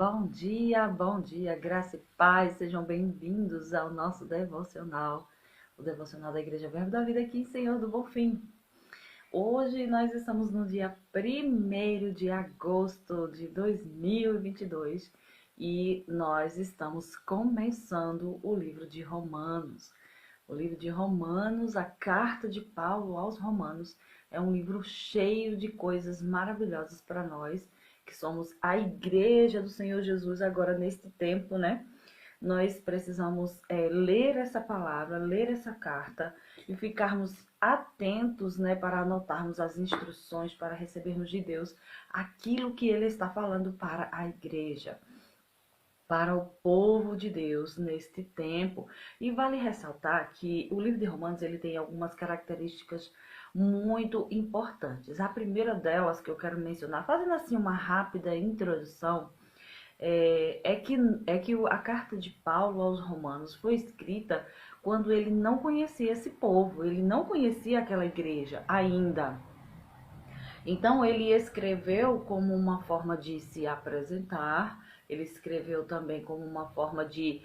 Bom dia, graça e paz, sejam bem-vindos ao nosso devocional, o devocional da Igreja Verbo da Vida aqui em Senhor do Bonfim. Hoje nós estamos no dia 1º de agosto de 2022 e nós estamos começando o livro de Romanos. O livro de Romanos, a carta de Paulo aos Romanos, é um livro cheio de coisas maravilhosas para nós, que somos a igreja do Senhor Jesus agora neste tempo, né? Nós precisamos ler essa palavra, ler essa carta e ficarmos atentos, né, para anotarmos as instruções, para recebermos de Deus aquilo que Ele está falando para a igreja, para o povo de Deus neste tempo. E vale ressaltar que o livro de Romanos ele tem algumas características muito importantes. A primeira delas que eu quero mencionar, fazendo assim uma rápida introdução, é que a carta de Paulo aos Romanos foi escrita quando ele não conhecia esse povo, ele não conhecia aquela igreja ainda. Então ele escreveu como uma forma de se apresentar, ele escreveu também como uma forma de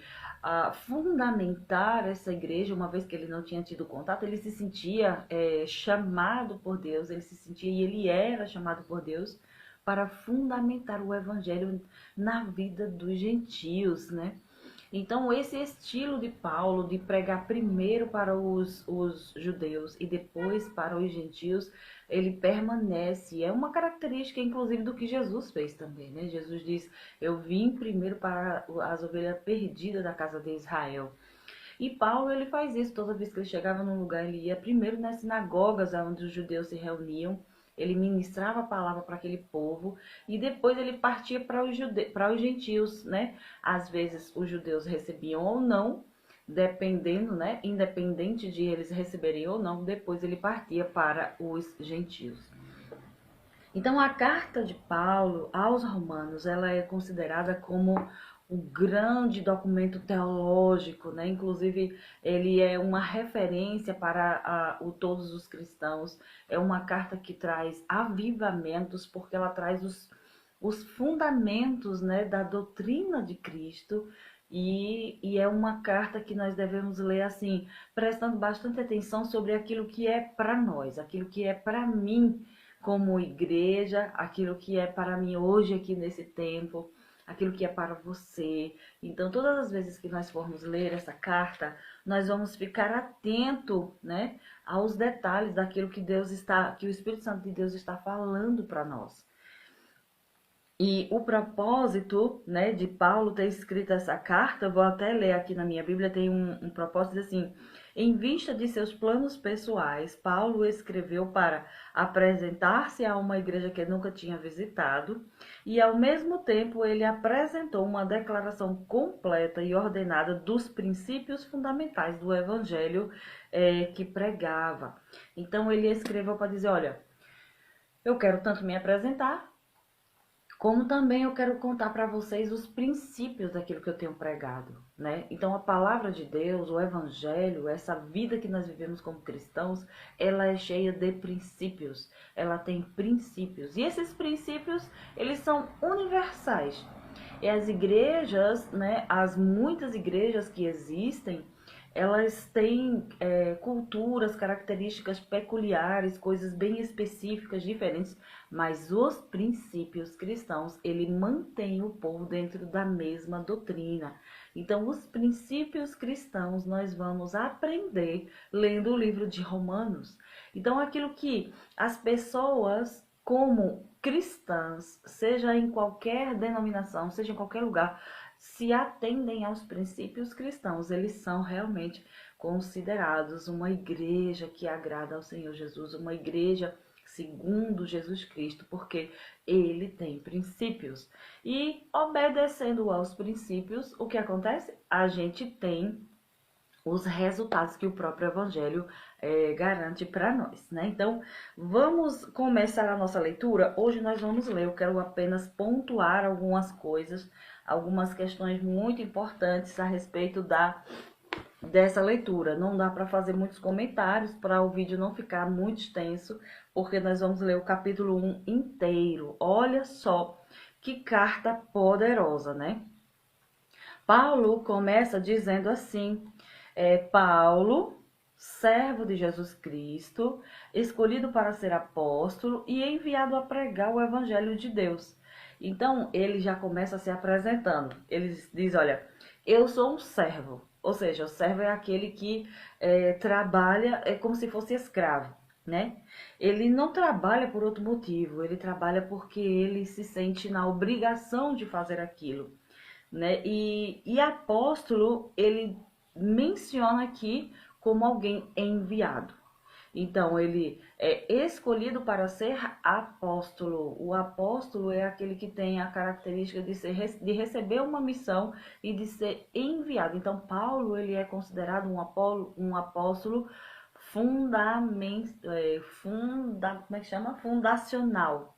fundamentar essa igreja, uma vez que ele não tinha tido contato, ele se sentia chamado por Deus, ele se sentia e ele era chamado por Deus para fundamentar o evangelho na vida dos gentios, né? Então, esse estilo de Paulo de pregar primeiro para os judeus e depois para os gentios, ele permanece. É uma característica, inclusive, do que Jesus fez também, né? Jesus diz, eu vim primeiro para as ovelhas perdidas da casa de Israel. E Paulo, ele faz isso toda vez que ele chegava num lugar, ele ia primeiro nas sinagogas onde os judeus se reuniam, ele ministrava a palavra para aquele povo e depois ele partia para os gentios, né? Às vezes os judeus recebiam ou não, dependendo, né? Independente de eles receberem ou não, depois ele partia para os gentios. Então, a carta de Paulo aos Romanos, ela é considerada como um grande documento teológico, né? Inclusive, ele é uma referência para todos os cristãos. É uma carta que traz avivamentos, porque ela traz os fundamentos, né, da doutrina de Cristo. E é uma carta que nós devemos ler assim, prestando bastante atenção sobre aquilo que é para nós, aquilo que é para mim como igreja, aquilo que é para mim hoje aqui nesse tempo, aquilo que é para você. Então, todas as vezes que nós formos ler essa carta, nós vamos ficar atento, né, aos detalhes daquilo que o Espírito Santo de Deus está falando para nós. E o propósito, né, de Paulo ter escrito essa carta, vou até ler aqui na minha Bíblia, tem um propósito assim: em vista de seus planos pessoais, Paulo escreveu para apresentar-se a uma igreja que nunca tinha visitado e, ao mesmo tempo, ele apresentou uma declaração completa e ordenada dos princípios fundamentais do evangelho que pregava. Então, ele escreveu para dizer, olha, eu quero tanto me apresentar, como também eu quero contar para vocês os princípios daquilo que eu tenho pregado, né? Então a palavra de Deus, o evangelho, essa vida que nós vivemos como cristãos, ela é cheia de princípios. Ela tem princípios. E esses princípios, eles são universais. E as igrejas, né, as muitas igrejas que existem, elas têm culturas, características peculiares, coisas bem específicas, diferentes, mas os princípios cristãos, ele mantém o povo dentro da mesma doutrina. Então, os princípios cristãos nós vamos aprender lendo o livro de Romanos. Então, aquilo que as pessoas, como cristãs, seja em qualquer denominação, seja em qualquer lugar, se atendem aos princípios cristãos, eles são realmente considerados uma igreja que agrada ao Senhor Jesus, uma igreja segundo Jesus Cristo, porque ele tem princípios. E obedecendo aos princípios, o que acontece? A gente tem os resultados que o próprio Evangelho garante para nós, né? Então, vamos começar a nossa leitura. Hoje nós vamos ler, eu quero apenas pontuar algumas coisas, algumas questões muito importantes a respeito dessa leitura. Não dá para fazer muitos comentários para o vídeo não ficar muito extenso, porque nós vamos ler o capítulo 1 inteiro. Olha só Que carta poderosa, né? Paulo começa dizendo assim, Paulo, servo de Jesus Cristo, escolhido para ser apóstolo e enviado a pregar o evangelho de Deus. Então, ele já começa se apresentando. Ele diz, olha, eu sou um servo. Ou seja, o servo é aquele que trabalha como se fosse escravo, né? Ele não trabalha por outro motivo, ele trabalha porque ele se sente na obrigação de fazer aquilo, né? E apóstolo, ele menciona aqui como alguém enviado. Então, ele é escolhido para ser apóstolo. O apóstolo é aquele que tem a característica de receber uma missão e de ser enviado. Então, Paulo, ele é considerado um apóstolo como é que chama? Fundacional.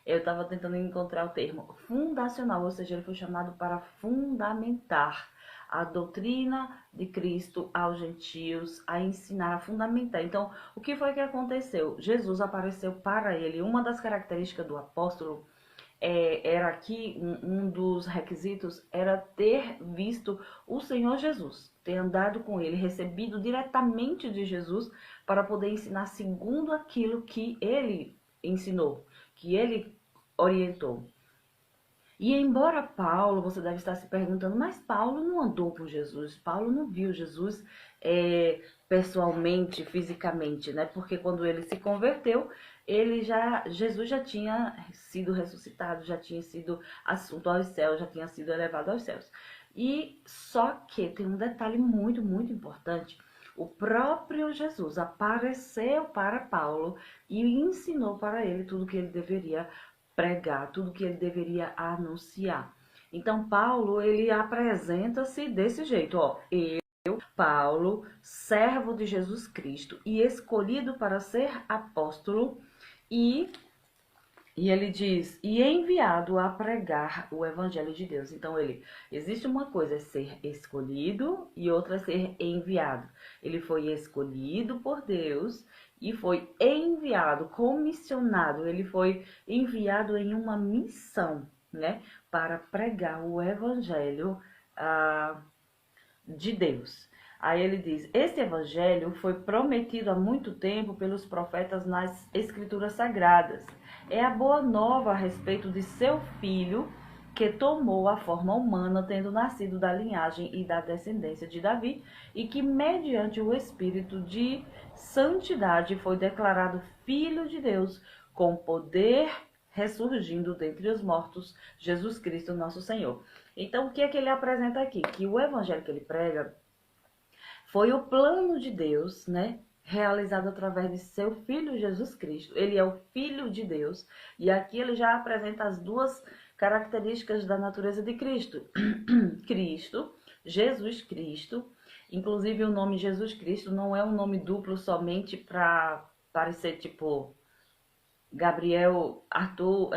Eu estava tentando encontrar o termo fundacional, ou seja, ele foi chamado para fundamentar a doutrina de Cristo aos gentios, a ensinar, a fundamentar. Então, o que foi que aconteceu? Jesus apareceu para ele. Uma das características do apóstolo era aqui, um dos requisitos era ter visto o Senhor Jesus, ter andado com ele, recebido diretamente de Jesus para poder ensinar segundo aquilo que ele ensinou, que ele orientou. E embora Paulo, você deve estar se perguntando, mas Paulo não andou com Jesus, Paulo não viu Jesus pessoalmente, fisicamente, né? Porque quando ele se converteu, Jesus já tinha sido ressuscitado, já tinha sido assunto aos céus, já tinha sido elevado aos céus. E só que tem um detalhe muito, muito importante. O próprio Jesus apareceu para Paulo e ensinou para ele tudo o que ele deveria pregar, tudo que ele deveria anunciar. Então, Paulo, ele apresenta-se desse jeito, ó. Paulo, servo de Jesus Cristo e escolhido para ser apóstolo e ele diz, e enviado a pregar o evangelho de Deus. Então, existe uma coisa, é ser escolhido e outra é ser enviado. Ele foi escolhido por Deus e foi enviado, comissionado. Ele foi enviado em uma missão, né? Para pregar o evangelho de Deus. Aí ele diz, esse evangelho foi prometido há muito tempo pelos profetas nas escrituras sagradas. É a boa nova a respeito de seu filho, que tomou a forma humana, tendo nascido da linhagem e da descendência de Davi, e que, mediante o Espírito de santidade, foi declarado Filho de Deus, com poder, ressurgindo dentre os mortos, Jesus Cristo, nosso Senhor. Então, o que é que ele apresenta aqui? Que o evangelho que ele prega foi o plano de Deus, né? Realizado através de seu Filho Jesus Cristo. Ele é o Filho de Deus. E aqui ele já apresenta as duas características da natureza de Cristo. Cristo, Jesus Cristo. Inclusive o nome Jesus Cristo não é um nome duplo somente para parecer tipo Gabriel, Arthur,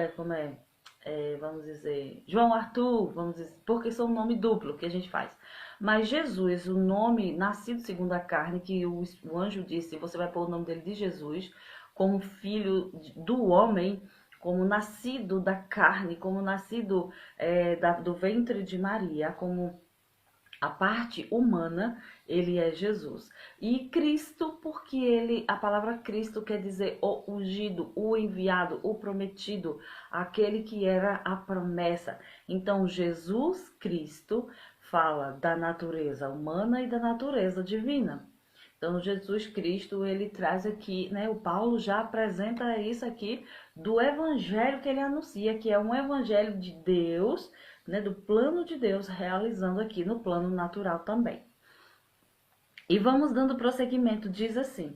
vamos dizer, João Arthur, vamos dizer, porque são um nome duplo que a gente faz. Mas Jesus, o nome nascido segundo a carne, que o anjo disse, você vai pôr o nome dele de Jesus, como filho do homem, como nascido da carne, como nascido do ventre de Maria, como a parte humana, ele é Jesus. E Cristo, porque a palavra Cristo quer dizer o ungido, o enviado, o prometido, aquele que era a promessa. Então, Jesus Cristo fala da natureza humana e da natureza divina. Então, Jesus Cristo, ele traz aqui, né? O Paulo já apresenta isso aqui do evangelho que ele anuncia, que é um evangelho de Deus, né? Do plano de Deus realizando aqui no plano natural também. E vamos dando prosseguimento, diz assim: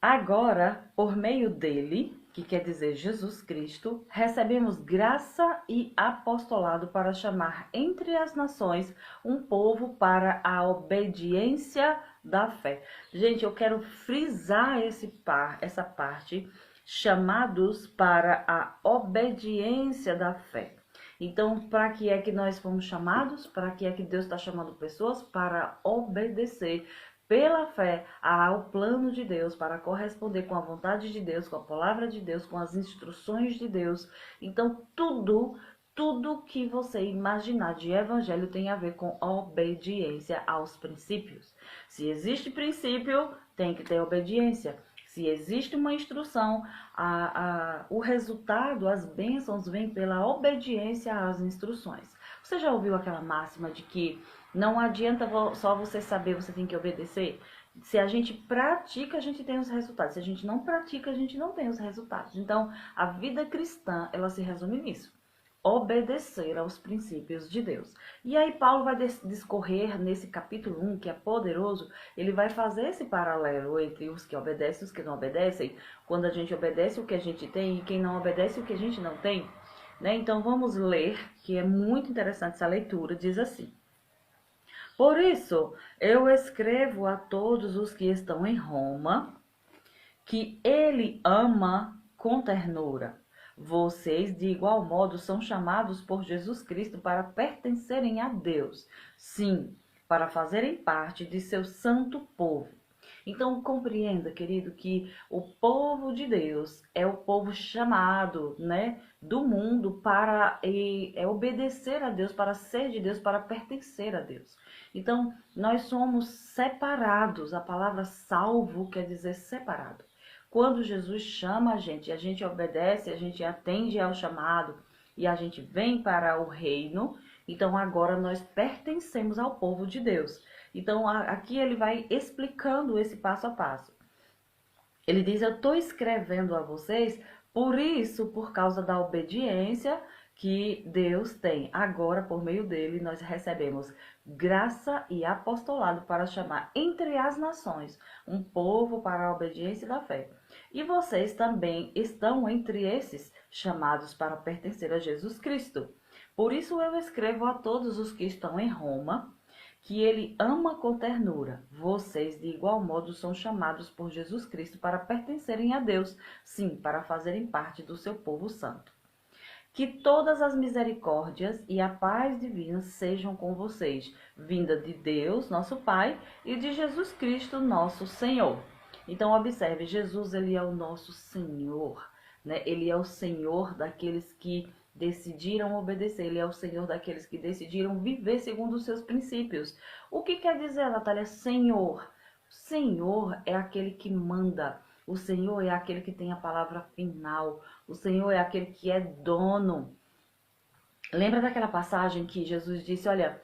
agora, por meio dele, que quer dizer Jesus Cristo, recebemos graça e apostolado para chamar entre as nações um povo para a obediência da fé. Gente, eu quero frisar essa parte, chamados para a obediência da fé. Então, para que é que nós fomos chamados? Para que é que Deus está chamando pessoas? Para obedecer. pela fé ao plano de Deus, para corresponder com a vontade de Deus, com a palavra de Deus, com as instruções de Deus. Então, tudo que você imaginar de evangelho tem a ver com obediência aos princípios. Se existe princípio, tem que ter obediência. Se existe uma instrução, o resultado, as bênçãos vêm pela obediência às instruções. Você já ouviu aquela máxima de que não adianta só você saber, você tem que obedecer? Se a gente pratica, a gente tem os resultados. Se a gente não pratica, a gente não tem os resultados. Então, a vida cristã, ela se resume nisso: obedecer aos princípios de Deus. E aí Paulo vai discorrer nesse capítulo 1, que é poderoso, ele vai fazer esse paralelo entre os que obedecem e os que não obedecem, quando a gente obedece o que a gente tem e quem não obedece o que a gente não tem. Né? Então vamos ler, que é muito interessante essa leitura, diz assim: por isso eu escrevo a todos os que estão em Roma, que ele ama com ternura. Vocês, de igual modo, são chamados por Jesus Cristo para pertencerem a Deus. Sim, para fazerem parte de seu santo povo. Então, compreenda, querido, que o povo de Deus é o povo chamado, né, do mundo para obedecer a Deus, para ser de Deus, para pertencer a Deus. Então, nós somos separados. A palavra salvo quer dizer separado. Quando Jesus chama a gente obedece, a gente atende ao chamado e a gente vem para o reino, então agora nós pertencemos ao povo de Deus. Então aqui ele vai explicando esse passo a passo. Ele diz: eu estou escrevendo a vocês por isso, por causa da obediência que Deus tem. Agora, por meio dele, nós recebemos graça e apostolado para chamar entre as nações um povo para a obediência da fé. E vocês também estão entre esses chamados para pertencer a Jesus Cristo. Por isso eu escrevo a todos os que estão em Roma, que ele ama com ternura. Vocês, de igual modo, são chamados por Jesus Cristo para pertencerem a Deus, sim, para fazerem parte do seu povo santo. Que todas as misericórdias e a paz divina sejam com vocês, vinda de Deus, nosso Pai, e de Jesus Cristo, nosso Senhor. Então, observe, Jesus, ele é o nosso Senhor, né? Ele é o Senhor daqueles que decidiram obedecer, ele é o Senhor daqueles que decidiram viver segundo os seus princípios. O que quer dizer, Natália, Senhor? Senhor é aquele que manda. O Senhor é aquele que tem a palavra final. O Senhor é aquele que é dono. Lembra daquela passagem que Jesus disse: olha,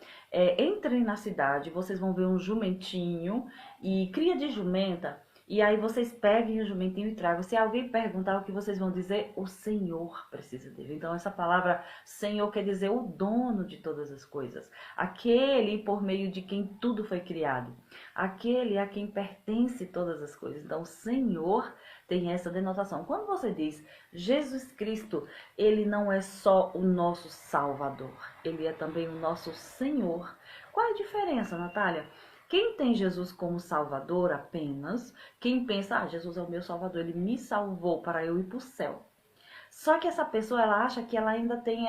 entrem na cidade, vocês vão ver um jumentinho e cria de jumenta. E aí vocês peguem o jumentinho e tragam. Se alguém perguntar, o que vocês vão dizer? O Senhor precisa dele. Então essa palavra Senhor quer dizer o dono de todas as coisas. Aquele por meio de quem tudo foi criado. Aquele a quem pertence todas as coisas. Então o Senhor tem essa denotação. Quando você diz Jesus Cristo, ele não é só o nosso Salvador. Ele é também o nosso Senhor. Qual é a diferença, Natália? Quem tem Jesus como Salvador apenas, quem pensa, Jesus é o meu Salvador, ele me salvou para eu ir para o céu. Só que essa pessoa, ela acha que ela ainda tem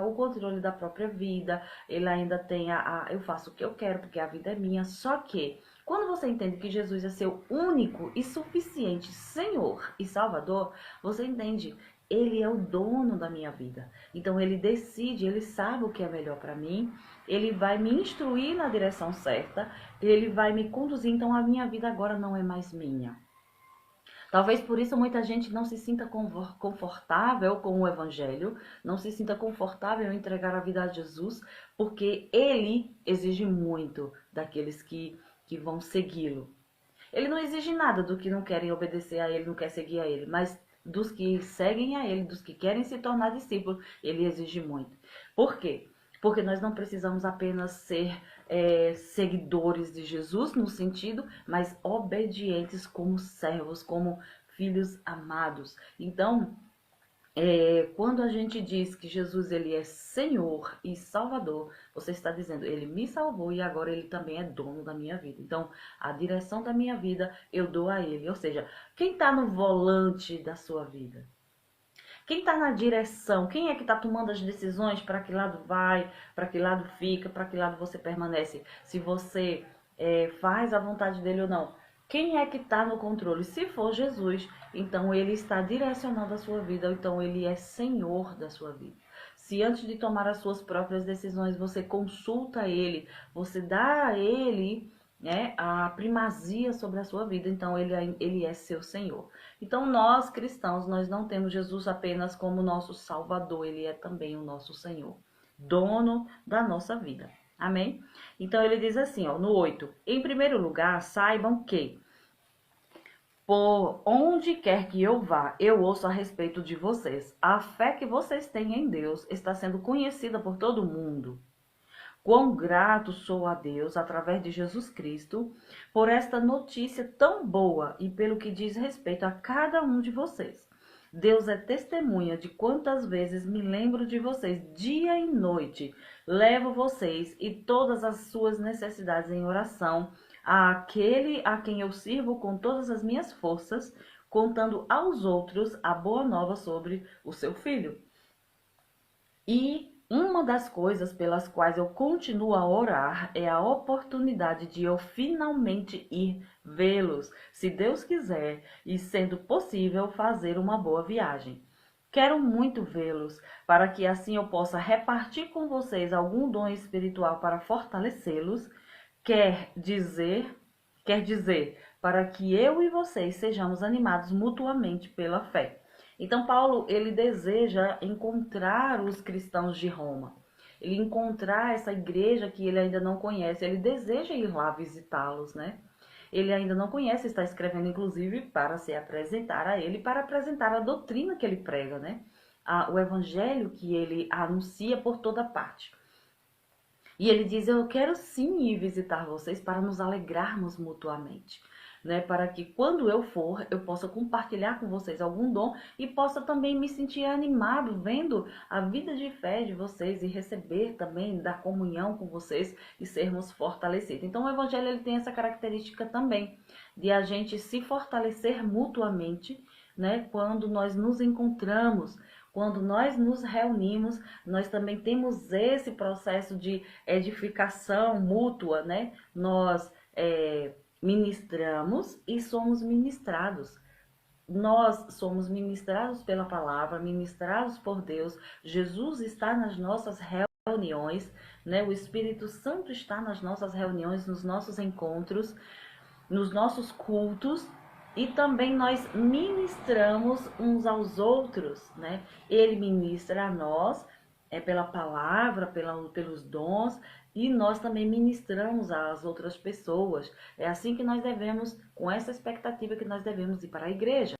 o controle da própria vida, ele ainda tem eu faço o que eu quero, porque a vida é minha. Só que, quando você entende que Jesus é seu único e suficiente Senhor e Salvador, você entende, ele é o dono da minha vida. Então ele decide, ele sabe o que é melhor para mim, ele vai me instruir na direção certa, ele vai me conduzir, então a minha vida agora não é mais minha. Talvez por isso muita gente não se sinta confortável com o evangelho, não se sinta confortável em entregar a vida a Jesus, porque ele exige muito daqueles que vão segui-lo. Ele não exige nada do que não querem obedecer a ele, não quer seguir a ele, mas dos que seguem a ele, dos que querem se tornar discípulos, ele exige muito. Por quê? Porque nós não precisamos apenas ser seguidores de Jesus no sentido, mas obedientes como servos, como filhos amados. Então, quando a gente diz que Jesus ele é Senhor e Salvador, você está dizendo, ele me salvou e agora ele também é dono da minha vida. Então, a direção da minha vida eu dou a ele. Ou seja, quem está no volante da sua vida? Quem está na direção? Quem é que está tomando as decisões para que lado vai, para que lado fica, para que lado você permanece? Se você faz a vontade dele ou não. Quem é que está no controle? Se for Jesus, então ele está direcionando a sua vida, então ele é Senhor da sua vida. Se antes de tomar as suas próprias decisões você consulta ele, você dá a ele, né, a primazia sobre a sua vida, então ele é seu Senhor. Então nós cristãos, nós não temos Jesus apenas como nosso Salvador, ele é também o nosso Senhor, dono da nossa vida. Amém? Então ele diz assim, ó, no 8: em primeiro lugar, saibam que por onde quer que eu vá, eu ouço a respeito de vocês. A fé que vocês têm em Deus está sendo conhecida por todo mundo. Quão grato sou a Deus, através de Jesus Cristo, por esta notícia tão boa e pelo que diz respeito a cada um de vocês. Deus é testemunha de quantas vezes me lembro de vocês, dia e noite. Levo vocês e todas as suas necessidades em oração àquele a quem eu sirvo com todas as minhas forças, contando aos outros a boa nova sobre o seu filho. E uma das coisas pelas quais eu continuo a orar é a oportunidade de eu finalmente ir vê-los, se Deus quiser, e sendo possível fazer uma boa viagem. Quero muito vê-los, para que assim eu possa repartir com vocês algum dom espiritual para fortalecê-los, quer dizer, para que eu e vocês sejamos animados mutuamente pela fé. Então Paulo, ele deseja encontrar os cristãos de Roma. Ele encontrar essa igreja que ele ainda não conhece. Ele deseja ir lá visitá-los, né? Ele ainda não conhece, está escrevendo inclusive para se apresentar a ele, para apresentar a doutrina que ele prega, né? O evangelho que ele anuncia por toda parte. E ele diz, eu quero sim ir visitar vocês para nos alegrarmos mutuamente, né? Para que quando eu for, eu possa compartilhar com vocês algum dom e possa também me sentir animado vendo a vida de fé de vocês e receber também da comunhão com vocês e sermos fortalecidos. Então o evangelho ele tem essa característica também de a gente se fortalecer mutuamente, né? Quando nós nos encontramos, quando nós nos reunimos, nós também temos esse processo de edificação mútua, né? Nós ministramos e somos ministrados. Nós somos ministrados pela palavra, ministrados por Deus. Jesus está nas nossas reuniões, né? O Espírito Santo está nas nossas reuniões, nos nossos encontros, nos nossos cultos. E também nós ministramos uns aos outros, né? Ele ministra a nós, pela palavra, pelos dons, e nós também ministramos às outras pessoas. É assim que nós devemos, com essa expectativa que nós devemos ir para a igreja,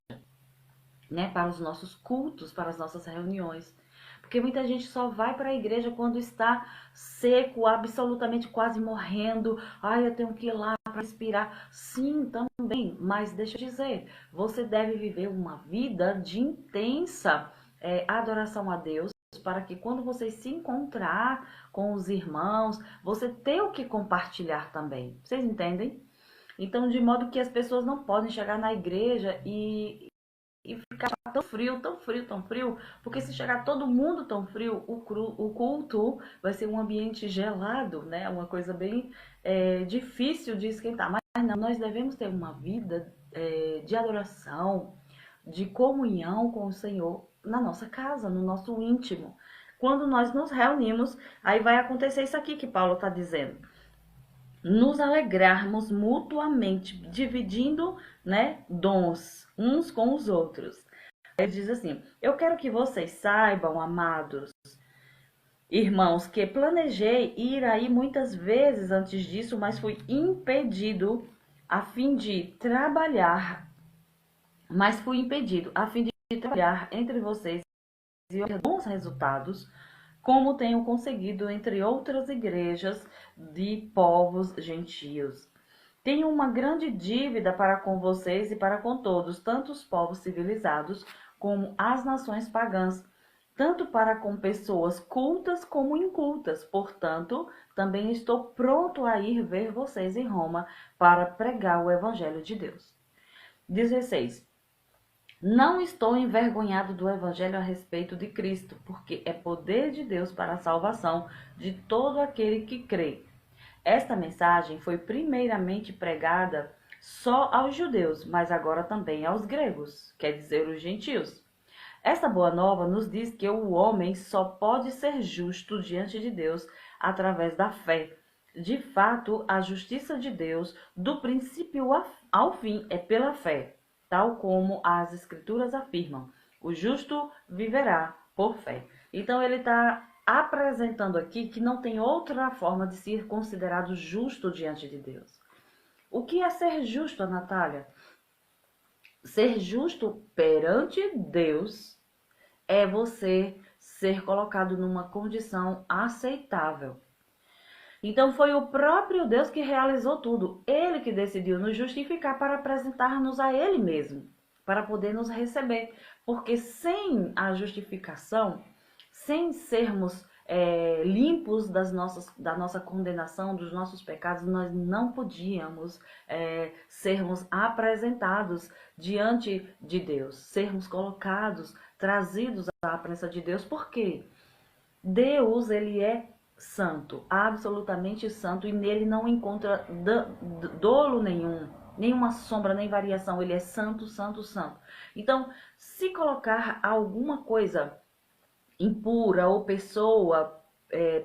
né? Para os nossos cultos, para as nossas reuniões. Porque muita gente só vai para a igreja quando está seco, absolutamente quase morrendo. Ai, eu tenho que ir lá para respirar. Sim, também. Mas deixa eu dizer, você deve viver uma vida de intensa adoração a Deus, para que quando você se encontrar com os irmãos, você tenha o que compartilhar também. Vocês entendem? Então, de modo que as pessoas não podem chegar na igreja e ficar tão frio, tão frio, tão frio, porque se chegar todo mundo tão frio, o culto vai ser um ambiente gelado, né? Uma coisa bem difícil de esquentar. Mas não, nós devemos ter uma vida de adoração, de comunhão com o Senhor na nossa casa, no nosso íntimo. Quando nós nos reunimos, aí vai acontecer isso aqui que Paulo está dizendo. Nos alegrarmos mutuamente, dividindo, né, dons uns com os outros. Ele diz assim, eu quero que vocês saibam, amados irmãos, que planejei ir aí muitas vezes antes disso, mas fui impedido a fim de trabalhar, entre vocês e obter bons resultados, como tenho conseguido entre outras igrejas de povos gentios. Tenho uma grande dívida para com vocês e para com todos, tanto os povos civilizados como as nações pagãs, tanto para com pessoas cultas como incultas. Portanto, também estou pronto a ir ver vocês em Roma para pregar o evangelho de Deus. 16. Não estou envergonhado do evangelho a respeito de Cristo, porque é poder de Deus para a salvação de todo aquele que crê. Esta mensagem foi primeiramente pregada só aos judeus, mas agora também aos gregos, quer dizer, os gentios. Esta boa nova nos diz que o homem só pode ser justo diante de Deus através da fé. De fato, a justiça de Deus, do princípio ao fim, é pela fé, tal como as Escrituras afirmam. O justo viverá por fé. Então, ele está apresentando aqui que não tem outra forma de ser considerado justo diante de Deus. O que é ser justo, Natália? Ser justo perante Deus é você ser colocado numa condição aceitável. Então foi o próprio Deus que realizou tudo. Ele que decidiu nos justificar para apresentar-nos a Ele mesmo, para poder nos receber. Porque sem a justificação, sem sermos limpos da nossa condenação, dos nossos pecados, nós não podíamos sermos apresentados diante de Deus, sermos colocados, trazidos à presença de Deus. Por quê? Deus, ele é santo, absolutamente santo, e nele não encontra dolo nenhum, nenhuma sombra, nem variação. Ele é santo, santo, santo. Então, se colocar alguma coisa impura ou pessoa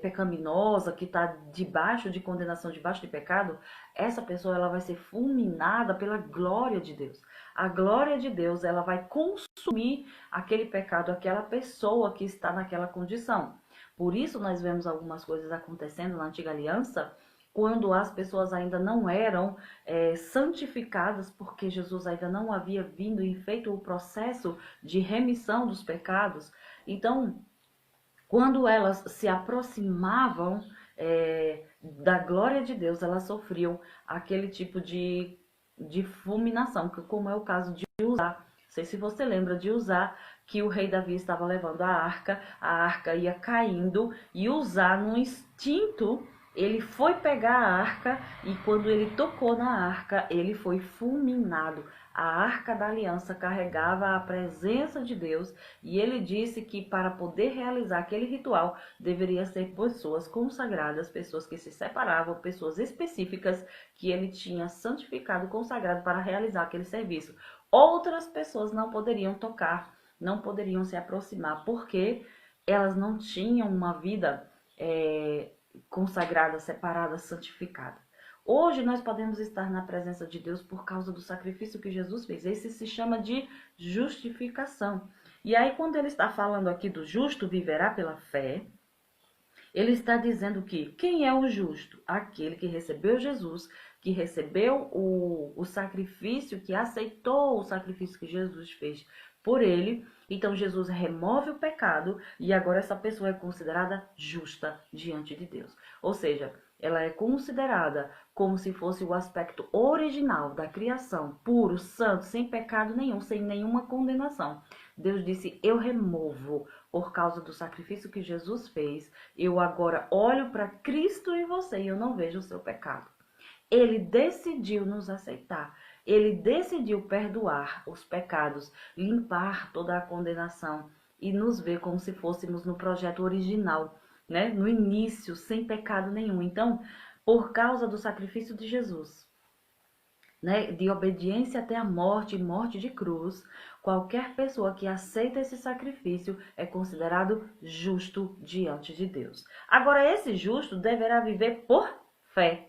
pecaminosa que está debaixo de condenação, debaixo de pecado, essa pessoa ela vai ser fulminada pela glória de Deus. A glória de Deus ela vai consumir aquele pecado, aquela pessoa que está naquela condição. Por isso nós vemos algumas coisas acontecendo na antiga aliança, quando as pessoas ainda não eram santificadas, porque Jesus ainda não havia vindo e feito o processo de remissão dos pecados. Então, quando elas se aproximavam da glória de Deus, elas sofriam aquele tipo de fulminação, como é o caso de Uzá. Não sei se você lembra de Uzá, que o rei Davi estava levando a arca ia caindo, e Uzá, no instinto, ele foi pegar a arca, e quando ele tocou na arca, ele foi fulminado. A arca da aliança carregava a presença de Deus, e ele disse que para poder realizar aquele ritual, deveria ser pessoas consagradas, pessoas que se separavam, pessoas específicas que ele tinha santificado, consagrado para realizar aquele serviço. Outras pessoas não poderiam tocar, não poderiam se aproximar, porque elas não tinham uma vida consagrada, separada, santificada. Hoje nós podemos estar na presença de Deus por causa do sacrifício que Jesus fez. Esse se chama de justificação. E aí, quando ele está falando aqui do justo viverá pela fé, ele está dizendo que quem é o justo? Aquele que recebeu Jesus, que recebeu o sacrifício, que aceitou o sacrifício que Jesus fez por ele. Então Jesus remove o pecado e agora essa pessoa é considerada justa diante de Deus. Ou seja, ela é considerada como se fosse o aspecto original da criação, puro, santo, sem pecado nenhum, sem nenhuma condenação. Deus disse, eu removo por causa do sacrifício que Jesus fez. Eu agora olho para Cristo em você e eu não vejo o seu pecado. Ele decidiu nos aceitar. Ele decidiu perdoar os pecados, limpar toda a condenação e nos ver como se fôssemos no projeto original, né? No início, sem pecado nenhum. Então, por causa do sacrifício de Jesus, né? De obediência até a morte, morte de cruz, qualquer pessoa que aceita esse sacrifício é considerado justo diante de Deus. Agora, esse justo deverá viver por fé,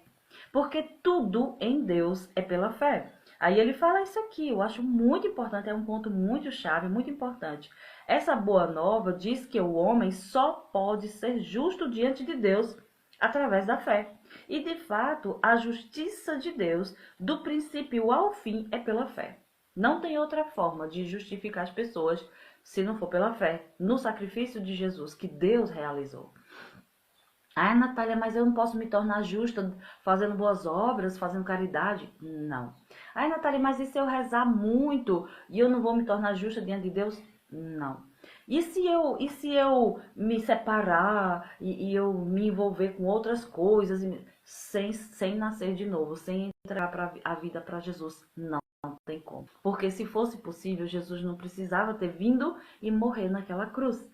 porque tudo em Deus é pela fé. Aí ele fala isso aqui, eu acho muito importante, é um ponto muito chave, muito importante. Essa boa nova diz que o homem só pode ser justo diante de Deus através da fé. E de fato, a justiça de Deus, do princípio ao fim, é pela fé. Não tem outra forma de justificar as pessoas se não for pela fé, no sacrifício de Jesus que Deus realizou. Ah, Natália, mas eu não posso me tornar justa fazendo boas obras, fazendo caridade? Não. Ah, Natália, mas e se eu rezar muito e eu não vou me tornar justa diante de Deus? Não. E se eu me separar e eu me envolver com outras coisas sem nascer de novo, sem entregar a vida para Jesus? Não tem como. Porque se fosse possível, Jesus não precisava ter vindo e morrer naquela cruz.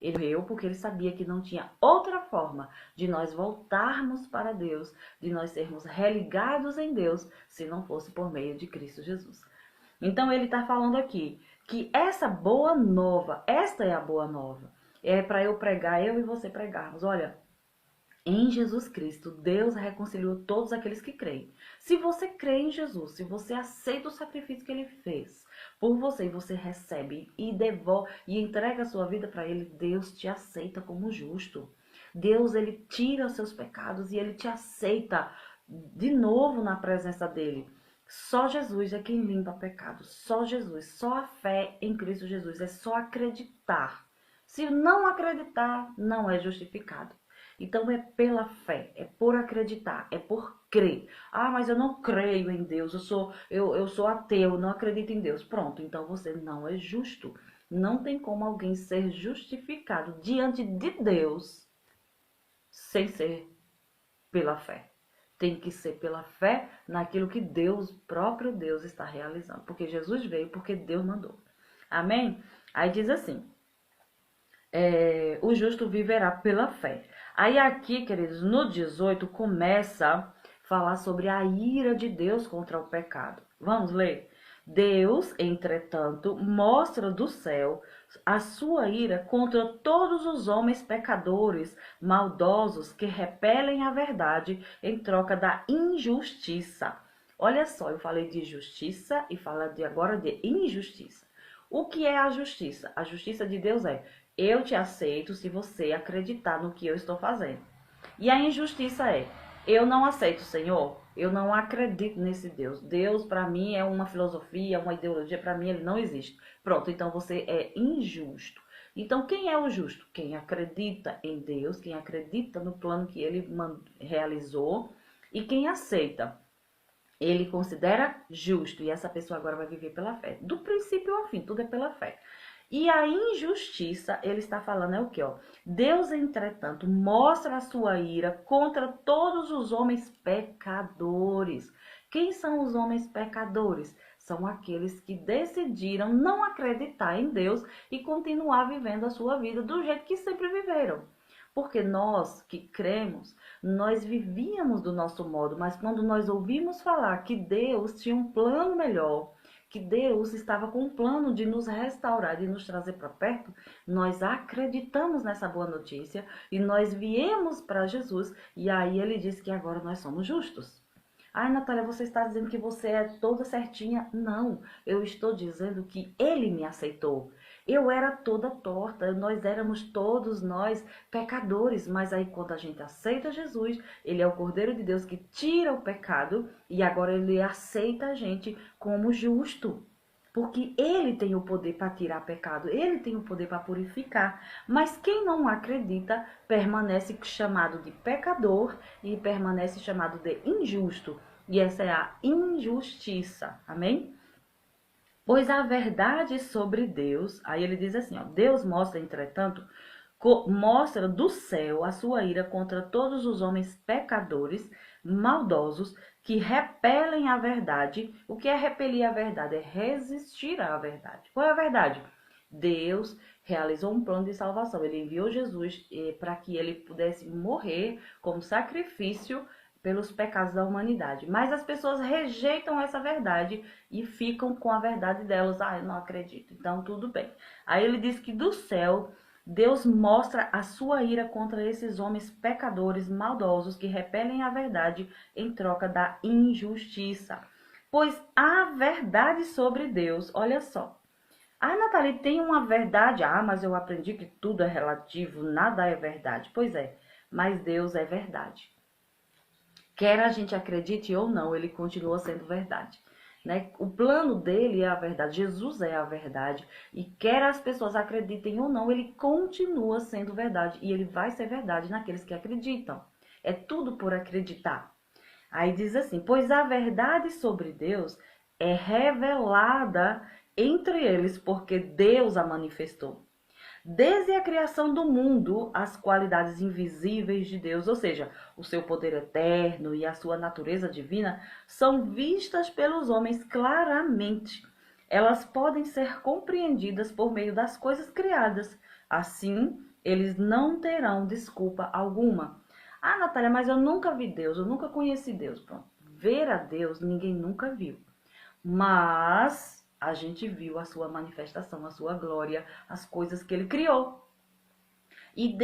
Ele morreu porque ele sabia que não tinha outra forma de nós voltarmos para Deus, de nós sermos religados em Deus, se não fosse por meio de Cristo Jesus. Então ele está falando aqui que essa boa nova, esta é a boa nova. É para eu pregar, eu e você pregarmos. Olha, em Jesus Cristo, Deus reconciliou todos aqueles que creem. Se você crê em Jesus, se você aceita o sacrifício que ele fez por você e você recebe e devolve e entrega a sua vida para ele, Deus te aceita como justo. Deus, ele tira os seus pecados e ele te aceita de novo na presença dele. Só Jesus é quem limpa pecado. Só Jesus, só a fé em Cristo Jesus, é só acreditar. Se não acreditar, não é justificado. Então é pela fé, é por acreditar, é por crer. Ah, mas eu não creio em Deus, eu sou ateu, não acredito em Deus. Pronto, então você não é justo. Não tem como alguém ser justificado diante de Deus sem ser pela fé. Tem que ser pela fé naquilo que Deus, próprio Deus, está realizando. Porque Jesus veio, porque Deus mandou. Amém? Aí diz assim, o justo viverá pela fé. Aí aqui, queridos, no 18 começa a falar sobre a ira de Deus contra o pecado. Vamos ler? Deus, entretanto, mostra do céu a sua ira contra todos os homens pecadores, maldosos, que repelem a verdade em troca da injustiça. Olha só, eu falei de justiça e falo agora de injustiça. O que é a justiça? A justiça de Deus é: eu te aceito se você acreditar no que eu estou fazendo. E a injustiça é: eu não aceito o Senhor, eu não acredito nesse Deus. Deus para mim é uma filosofia, uma ideologia, para mim ele não existe. Pronto, então você é injusto. Então quem é o justo? Quem acredita em Deus, quem acredita no plano que ele realizou e quem aceita. Ele considera justo e essa pessoa agora vai viver pela fé. Do princípio ao fim, tudo é pela fé. E a injustiça, ele está falando é o que, ó? Deus, entretanto, mostra a sua ira contra todos os homens pecadores. Quem são os homens pecadores? São aqueles que decidiram não acreditar em Deus e continuar vivendo a sua vida do jeito que sempre viveram. Porque nós que cremos, nós vivíamos do nosso modo, mas quando nós ouvimos falar que Deus tinha um plano melhor, que Deus estava com um plano de nos restaurar, de nos trazer para perto, nós acreditamos nessa boa notícia e nós viemos para Jesus e aí ele disse que agora nós somos justos. Ai, Natália, você está dizendo que você é toda certinha? Não, eu estou dizendo que ele me aceitou. Eu era toda torta, todos nós pecadores, mas aí quando a gente aceita Jesus, ele é o Cordeiro de Deus que tira o pecado e agora ele aceita a gente como justo. Porque ele tem o poder para tirar pecado, ele tem o poder para purificar. Mas quem não acredita permanece chamado de pecador e permanece chamado de injusto. E essa é a injustiça. Amém? Pois a verdade sobre Deus, aí ele diz assim, ó, Deus mostra, entretanto, mostra do céu a sua ira contra todos os homens pecadores, maldosos, que repelem a verdade. O que é repelir a verdade? É resistir à verdade. Qual é a verdade? Deus realizou um plano de salvação. Ele enviou Jesus para que ele pudesse morrer como sacrifício pelos pecados da humanidade. Mas as pessoas rejeitam essa verdade e ficam com a verdade delas. Ah, eu não acredito. Então, tudo bem. Aí ele diz que do céu Deus mostra a sua ira contra esses homens pecadores, maldosos, que repelem a verdade em troca da injustiça. Pois a verdade sobre Deus, olha só. Ah, Nathalie, tem uma verdade. Ah, mas eu aprendi que tudo é relativo, nada é verdade. Pois é, mas Deus é verdade. Quer a gente acredite ou não, ele continua sendo verdade. Né? O plano dele é a verdade, Jesus é a verdade. E quer as pessoas acreditem ou não, ele continua sendo verdade. E ele vai ser verdade naqueles que acreditam. É tudo por acreditar. Aí diz assim, pois a verdade sobre Deus é revelada entre eles, porque Deus a manifestou. Desde a criação do mundo, as qualidades invisíveis de Deus, ou seja, o seu poder eterno e a sua natureza divina, são vistas pelos homens claramente. Elas podem ser compreendidas por meio das coisas criadas, Assim, eles não terão desculpa alguma. Ah, Natália, mas eu nunca vi Deus, eu nunca conheci Deus. Pronto. Ver a Deus ninguém nunca viu. Mas a gente viu a sua manifestação, a sua glória, as coisas que ele criou. E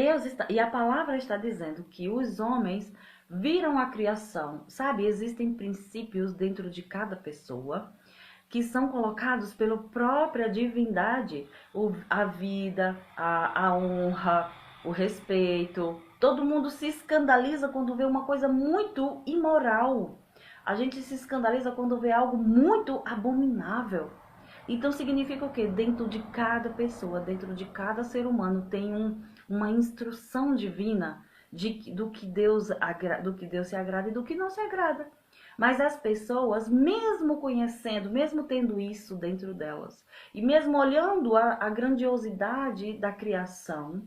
a palavra está dizendo que os homens viram a criação. Sabe, existem princípios dentro de cada pessoa que são colocados pela própria divindade, a vida, a honra, o respeito. Todo mundo se escandaliza quando vê uma coisa muito imoral. A gente se escandaliza quando vê algo muito abominável. Então significa o quê? Dentro de cada pessoa, dentro de cada ser humano tem uma instrução divina do que do que Deus se agrada e do que não se agrada. Mas as pessoas, mesmo conhecendo, mesmo tendo isso dentro delas, e mesmo olhando a grandiosidade da criação,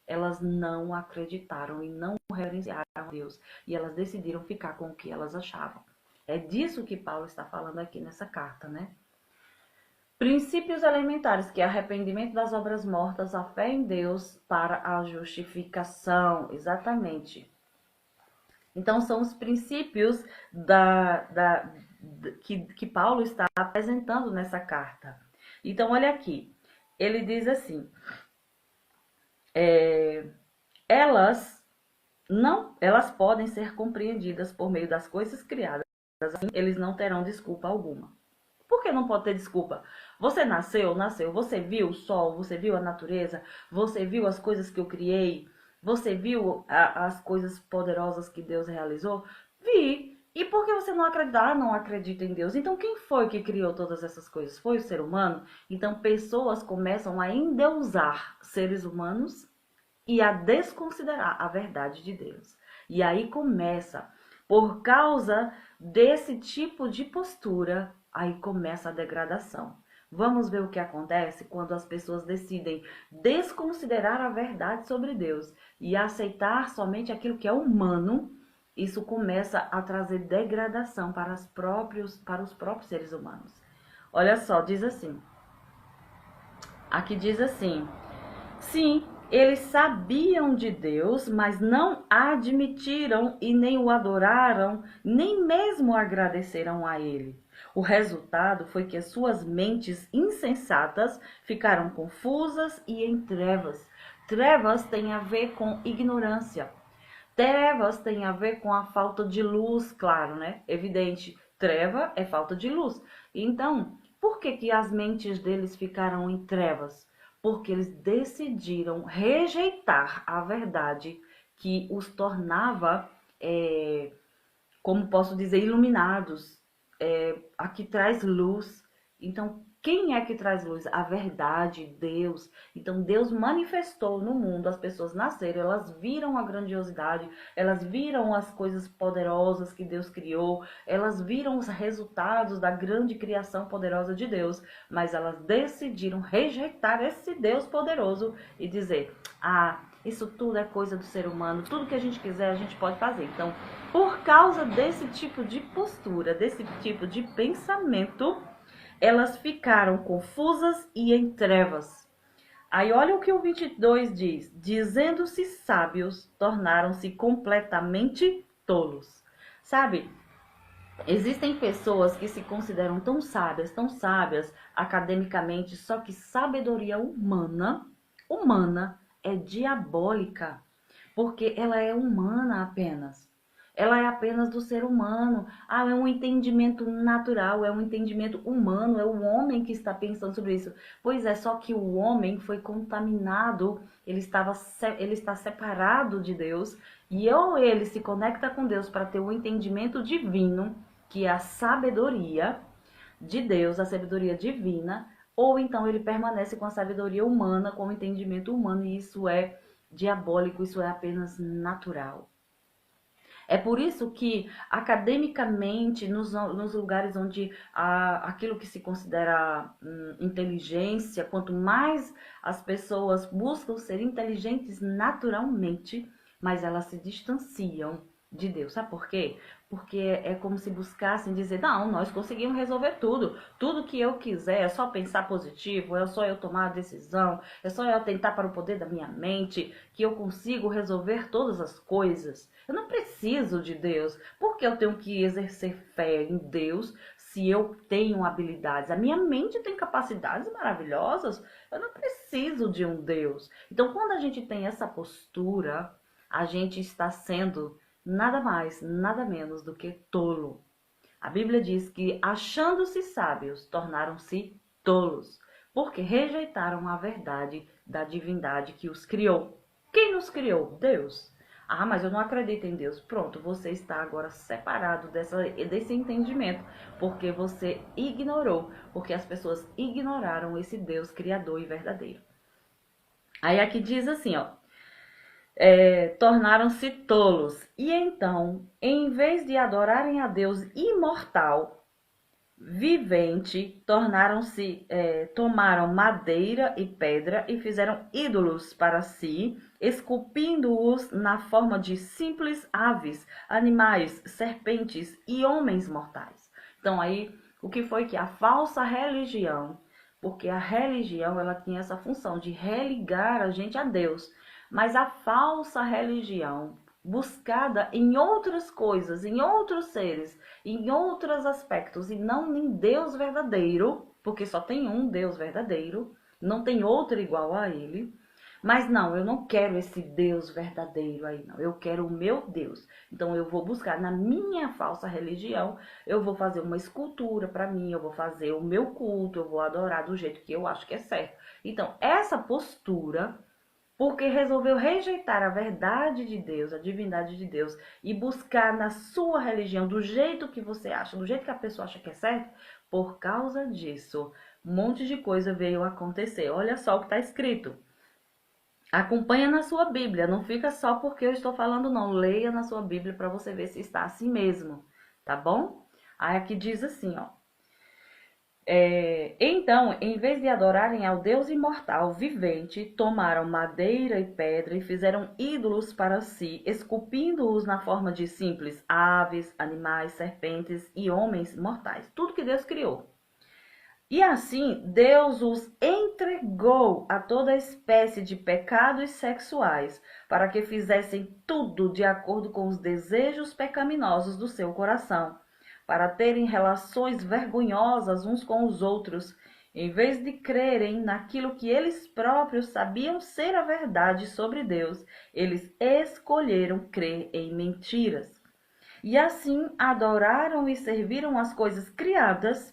elas não acreditaram e não reverenciaram a Deus. E elas decidiram ficar com o que elas achavam. É disso que Paulo está falando aqui nessa carta, né? Princípios elementares, que é arrependimento das obras mortas, a fé em Deus para a justificação. Exatamente. Então, são os princípios que Paulo está apresentando nessa carta. Então, olha aqui. Ele diz assim, elas podem ser compreendidas por meio das coisas criadas, assim eles não terão desculpa alguma. Por que não pode ter desculpa? Você nasceu. Você viu o sol, você viu a natureza, você viu as coisas que eu criei, você viu as coisas poderosas que Deus realizou? Vi. E por que você não acredita? Ah, não acredita em Deus. Então quem foi que criou todas essas coisas? Foi o ser humano? Então pessoas começam a endeusar seres humanos e a desconsiderar a verdade de Deus. E aí começa, por causa desse tipo de postura, aí começa a degradação. Vamos ver o que acontece quando as pessoas decidem desconsiderar a verdade sobre Deus e aceitar somente aquilo que é humano. Isso começa a trazer degradação para os próprios seres humanos. Olha só, diz assim. Aqui diz assim: sim, eles sabiam de Deus, mas não admitiram e nem o adoraram, nem mesmo agradeceram a ele. O resultado foi que as suas mentes insensatas ficaram confusas e em trevas. Trevas tem a ver com ignorância. Trevas tem a ver com a falta de luz, claro, né? Evidente, treva é falta de luz. Então, por que as mentes deles ficaram em trevas? Porque eles decidiram rejeitar a verdade que os tornava, como posso dizer, iluminados, a que traz luz. Então, quem é que traz luz? A verdade, Deus. Então, Deus manifestou no mundo, as pessoas nasceram, elas viram a grandiosidade, elas viram as coisas poderosas que Deus criou, elas viram os resultados da grande criação poderosa de Deus, mas elas decidiram rejeitar esse Deus poderoso e dizer: ah, isso tudo é coisa do ser humano, tudo que a gente quiser a gente pode fazer. Então, por causa desse tipo de postura, desse tipo de pensamento, elas ficaram confusas e em trevas. Aí olha o que o 22 diz: dizendo-se sábios, tornaram-se completamente tolos. Sabe, existem pessoas que se consideram tão sábias academicamente, só que sabedoria humana é diabólica, porque ela é humana apenas. Ela é apenas do ser humano. Ah, é um entendimento natural, é um entendimento humano, é o homem que está pensando sobre isso. Pois é, só que o homem foi contaminado, ele está separado de Deus, e ou ele se conecta com Deus para ter o entendimento divino, que é a sabedoria de Deus, a sabedoria divina, ou então ele permanece com a sabedoria humana, com o entendimento humano, e isso é diabólico, isso é apenas natural. É por isso que, academicamente, nos lugares onde aquilo que se considera inteligência, quanto mais as pessoas buscam ser inteligentes naturalmente, mas elas se distanciam de Deus. Sabe por quê? Porque é como se buscassem dizer, não, nós conseguimos resolver tudo. Tudo que eu quiser, é só pensar positivo, é só eu tomar a decisão, é só eu atentar para o poder da minha mente, que eu consigo resolver todas as coisas. Eu não preciso de Deus. Por que eu tenho que exercer fé em Deus se eu tenho habilidades? A minha mente tem capacidades maravilhosas. Eu não preciso de um Deus. Então, quando a gente tem essa postura, a gente está sendo nada mais, nada menos do que tolo. A Bíblia diz que, achando-se sábios, tornaram-se tolos, porque rejeitaram a verdade da divindade que os criou. Quem nos criou? Deus. Ah, mas eu não acredito em Deus. Pronto, você está agora separado desse entendimento, porque você ignorou, porque as pessoas ignoraram esse Deus criador e verdadeiro. Aí aqui diz assim, ó, tornaram-se tolos. E então, em vez de adorarem a Deus imortal, vivente, tomaram madeira e pedra e fizeram ídolos para si, esculpindo-os na forma de simples aves, animais, serpentes e homens mortais. Então aí, o que foi que a falsa religião, porque a religião ela tinha essa função de religar a gente a Deus, mas a falsa religião buscada em outras coisas, em outros seres, em outros aspectos e não em Deus verdadeiro, porque só tem um Deus verdadeiro, não tem outro igual a ele. Mas não, eu não quero esse Deus verdadeiro aí, não. Eu quero o meu Deus. Então eu vou buscar na minha falsa religião, eu vou fazer uma escultura para mim, eu vou fazer o meu culto, eu vou adorar do jeito que eu acho que é certo. Então, essa postura, porque resolveu rejeitar a verdade de Deus, a divindade de Deus, e buscar na sua religião, do jeito que você acha, do jeito que a pessoa acha que é certo, por causa disso, um monte de coisa veio acontecer. Olha só o que está escrito. Acompanha na sua Bíblia, não fica só porque eu estou falando não. Leia na sua Bíblia para você ver se está assim mesmo, tá bom? Aí aqui diz assim, ó. Então, em vez de adorarem ao Deus imortal, vivente, tomaram madeira e pedra e fizeram ídolos para si, esculpindo-os na forma de simples aves, animais, serpentes e homens mortais. Tudo que Deus criou. E assim, Deus os entregou a toda espécie de pecados sexuais, para que fizessem tudo de acordo com os desejos pecaminosos do seu coração, para terem relações vergonhosas uns com os outros, em vez de crerem naquilo que eles próprios sabiam ser a verdade sobre Deus, eles escolheram crer em mentiras. E assim adoraram e serviram as coisas criadas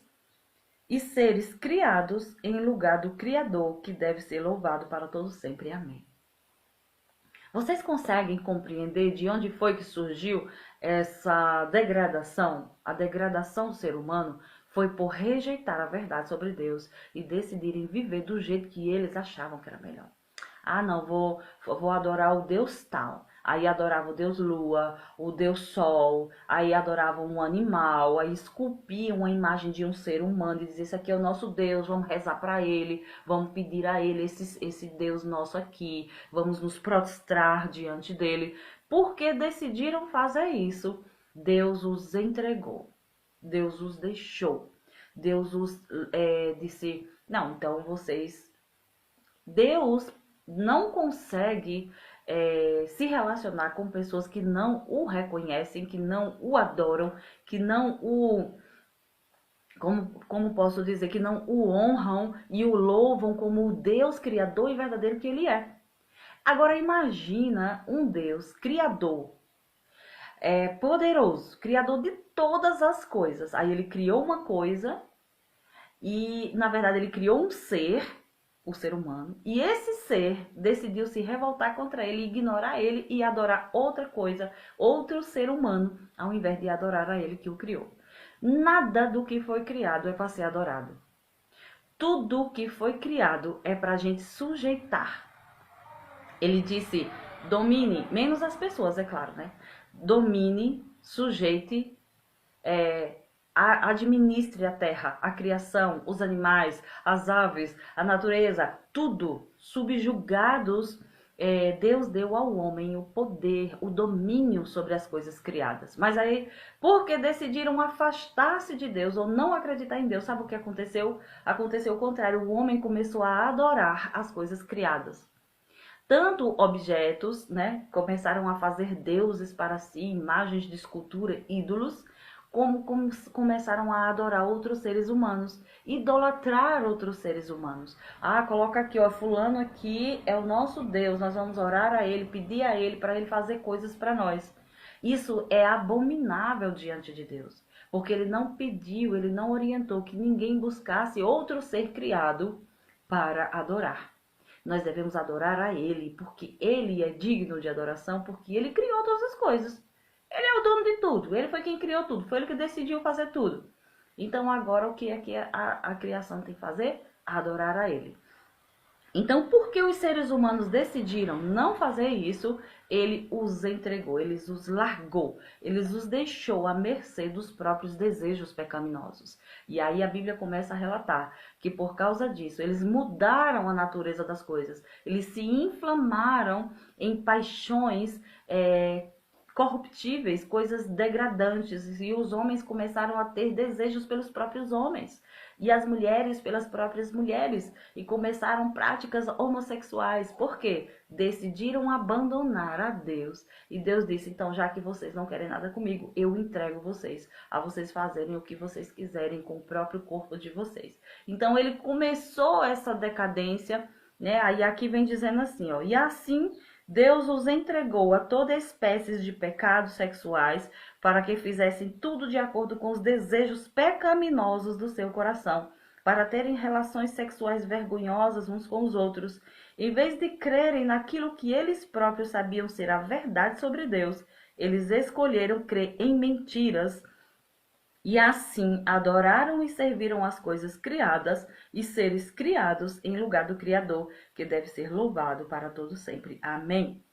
e seres criados em lugar do Criador, que deve ser louvado para todos sempre. Amém. Vocês conseguem compreender de onde foi que surgiu essa degradação? A degradação do ser humano foi por rejeitar a verdade sobre Deus e decidirem viver do jeito que eles achavam que era melhor. Ah, não, vou adorar o Deus tal. Aí adorava o Deus Lua, o Deus Sol, aí adoravam um animal, aí esculpiam uma imagem de um ser humano e diziam, esse aqui é o nosso Deus, vamos rezar para ele, vamos pedir a ele esse Deus nosso aqui, vamos nos prostrar diante dele. Porque decidiram fazer isso, Deus os entregou, Deus os deixou, Deus os disse, não, então vocês... Deus não consegue se relacionar com pessoas que não o reconhecem, que não o adoram, que não o... Como posso dizer? Que não o honram e o louvam como o Deus criador e verdadeiro que ele é. Agora imagina um Deus criador, poderoso, criador de todas as coisas. Aí ele criou uma coisa e, na verdade, ele criou um ser, o ser humano, e esse ser decidiu se revoltar contra ele, ignorar ele e adorar outra coisa, outro ser humano, ao invés de adorar a ele que o criou. Nada do que foi criado é para ser adorado. Tudo que foi criado é para a gente sujeitar. Ele disse, domine, menos as pessoas, é claro, né? Domine, sujeite, administre a terra, a criação, os animais, as aves, a natureza, tudo subjugados Deus deu ao homem o poder, o domínio sobre as coisas criadas. Mas aí, porque decidiram afastar-se de Deus ou não acreditar em Deus, sabe o que aconteceu? Aconteceu o contrário, o homem começou a adorar as coisas criadas. Tanto objetos, né, começaram a fazer deuses para si, imagens de escultura, ídolos, como começaram a adorar outros seres humanos, idolatrar outros seres humanos. Ah, coloca aqui, ó, fulano aqui é o nosso Deus, nós vamos orar a ele, pedir a ele para ele fazer coisas para nós. Isso é abominável diante de Deus, porque ele não pediu, ele não orientou que ninguém buscasse outro ser criado para adorar. Nós devemos adorar a Ele, porque Ele é digno de adoração, porque Ele criou todas as coisas. Ele é o dono de tudo, Ele foi quem criou tudo, foi Ele que decidiu fazer tudo. Então agora o que é que a criação tem que fazer? Adorar a Ele. Então, porque os seres humanos decidiram não fazer isso, ele os entregou, ele os largou, ele os deixou à mercê dos próprios desejos pecaminosos. E aí a Bíblia começa a relatar que por causa disso, eles mudaram a natureza das coisas, eles se inflamaram em paixões corruptíveis, coisas degradantes, e os homens começaram a ter desejos pelos próprios homens, e as mulheres pelas próprias mulheres, e começaram práticas homossexuais. Por quê? Decidiram abandonar a Deus, e Deus disse, então já que vocês não querem nada comigo, eu entrego vocês a vocês fazerem o que vocês quiserem com o próprio corpo de vocês. Então ele começou essa decadência, né? Aí aqui vem dizendo assim, ó, e assim Deus os entregou a toda espécie de pecados sexuais para que fizessem tudo de acordo com os desejos pecaminosos do seu coração, para terem relações sexuais vergonhosas uns com os outros, em vez de crerem naquilo que eles próprios sabiam ser a verdade sobre Deus. Eles escolheram crer em mentiras e assim adoraram e serviram as coisas criadas e seres criados em lugar do Criador, que deve ser louvado para todo sempre. Amém.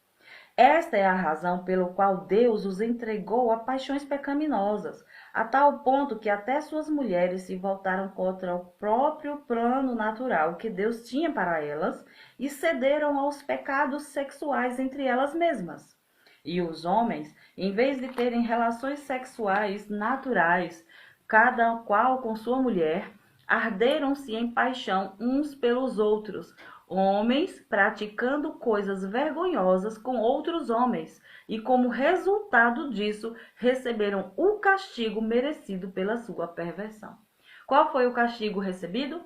Esta é a razão pelo qual Deus os entregou a paixões pecaminosas, a tal ponto que até suas mulheres se voltaram contra o próprio plano natural que Deus tinha para elas e cederam aos pecados sexuais entre elas mesmas. E os homens, em vez de terem relações sexuais naturais, cada qual com sua mulher, arderam-se em paixão uns pelos outros, homens praticando coisas vergonhosas com outros homens, e como resultado disso, receberam o castigo merecido pela sua perversão. Qual foi o castigo recebido?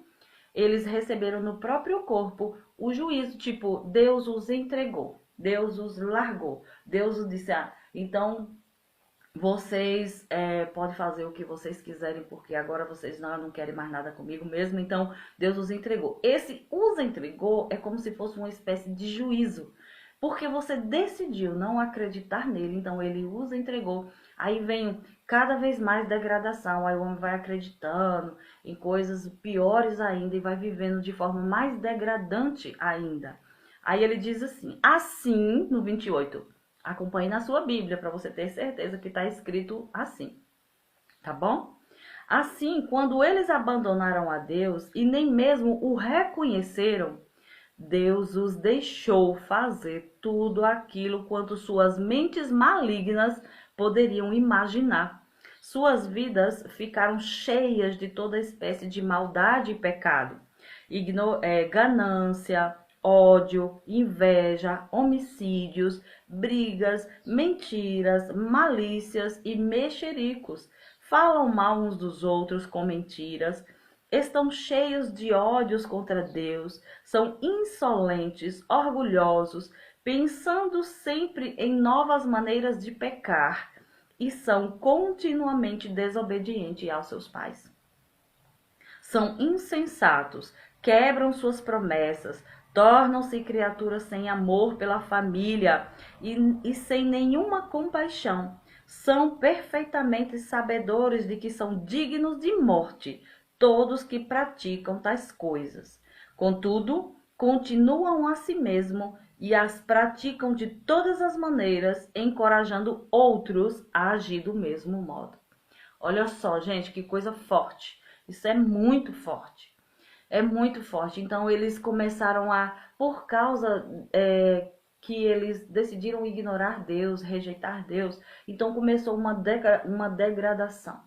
Eles receberam no próprio corpo o juízo, tipo, Deus os entregou, Deus os largou, Deus os disse, então vocês podem fazer o que vocês quiserem, porque agora vocês não querem mais nada comigo mesmo, então Deus os entregou. Esse os entregou é como se fosse uma espécie de juízo, porque você decidiu não acreditar nele, então ele os entregou. Aí vem cada vez mais degradação, aí o homem vai acreditando em coisas piores ainda e vai vivendo de forma mais degradante ainda. Aí ele diz assim, no 28, acompanhe na sua Bíblia para você ter certeza que está escrito assim, tá bom? Assim, quando eles abandonaram a Deus e nem mesmo o reconheceram, Deus os deixou fazer tudo aquilo quanto suas mentes malignas poderiam imaginar. Suas vidas ficaram cheias de toda espécie de maldade e pecado, ganância, ódio, inveja, homicídios, brigas, mentiras, malícias e mexericos. Falam mal uns dos outros com mentiras, estão cheios de ódios contra Deus, são insolentes, orgulhosos, pensando sempre em novas maneiras de pecar e são continuamente desobedientes aos seus pais. São insensatos, quebram suas promessas, tornam-se criaturas sem amor pela família e sem nenhuma compaixão. São perfeitamente sabedores de que são dignos de morte todos que praticam tais coisas. Contudo, continuam a si mesmo e as praticam de todas as maneiras, encorajando outros a agir do mesmo modo. Olha só, gente, que coisa forte. Isso é muito forte. É muito forte. Então, eles começaram a, por causa que eles decidiram ignorar Deus, rejeitar Deus. Então começou uma degradação.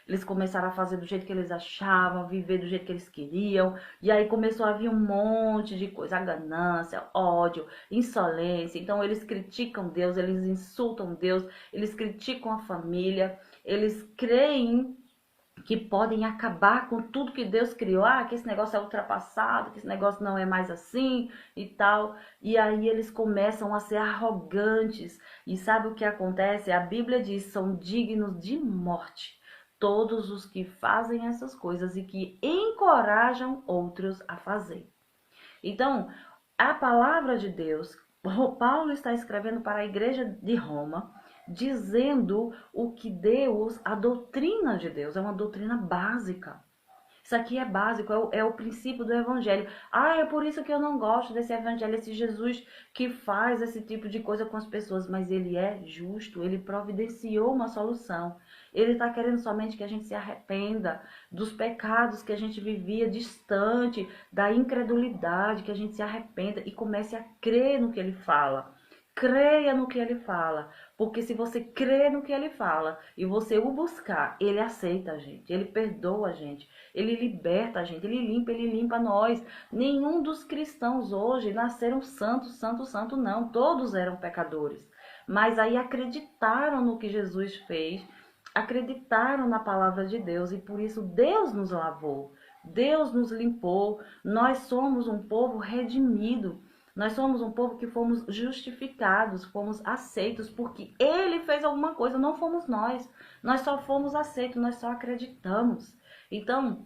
Eles começaram a fazer do jeito que eles achavam, viver do jeito que eles queriam. E aí começou a vir um monte de coisa, ganância, ódio, insolência. Então eles criticam Deus, eles insultam Deus, eles criticam a família, eles creem que podem acabar com tudo que Deus criou. Ah, que esse negócio é ultrapassado, que esse negócio não é mais assim e tal. E aí eles começam a ser arrogantes. E sabe o que acontece? A Bíblia diz, são dignos de morte todos os que fazem essas coisas e que encorajam outros a fazer. Então, a palavra de Deus, Paulo está escrevendo para a igreja de Roma, dizendo o que Deus, a doutrina de Deus, é uma doutrina básica. Isso aqui é básico, é o princípio do evangelho. Ah, é por isso que eu não gosto desse evangelho, esse Jesus que faz esse tipo de coisa com as pessoas. Mas ele é justo, ele providenciou uma solução. Ele está querendo somente que a gente se arrependa dos pecados que a gente vivia distante, da incredulidade, que a gente se arrependa e comece a crer no que ele fala. Creia no que ele fala, porque se você crê no que ele fala e você o buscar, ele aceita a gente, ele perdoa a gente, ele liberta a gente, ele limpa nós. Nenhum dos cristãos hoje nasceram santos, santo, não, todos eram pecadores. Mas aí acreditaram no que Jesus fez, acreditaram na palavra de Deus e por isso Deus nos lavou, Deus nos limpou, nós somos um povo redimido. Nós somos um povo que fomos justificados, fomos aceitos, porque ele fez alguma coisa, não fomos nós. Nós só fomos aceitos, nós só acreditamos. Então,